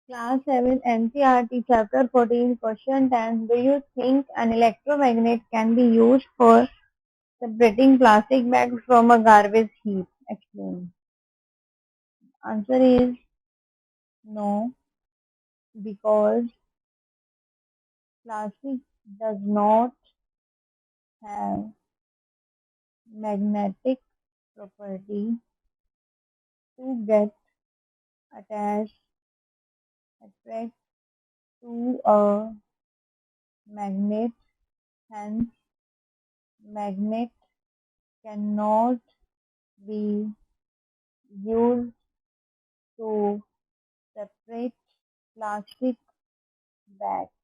Class 7 NCERT Chapter 14 Question 10. Do you think an electromagnet can be used for separating plastic bags from a garbage heap? Explain. Answer is no, because plastic does not have magnetic property to get attached attract to a magnet. Hence, magnet cannot be used to separate plastic bags.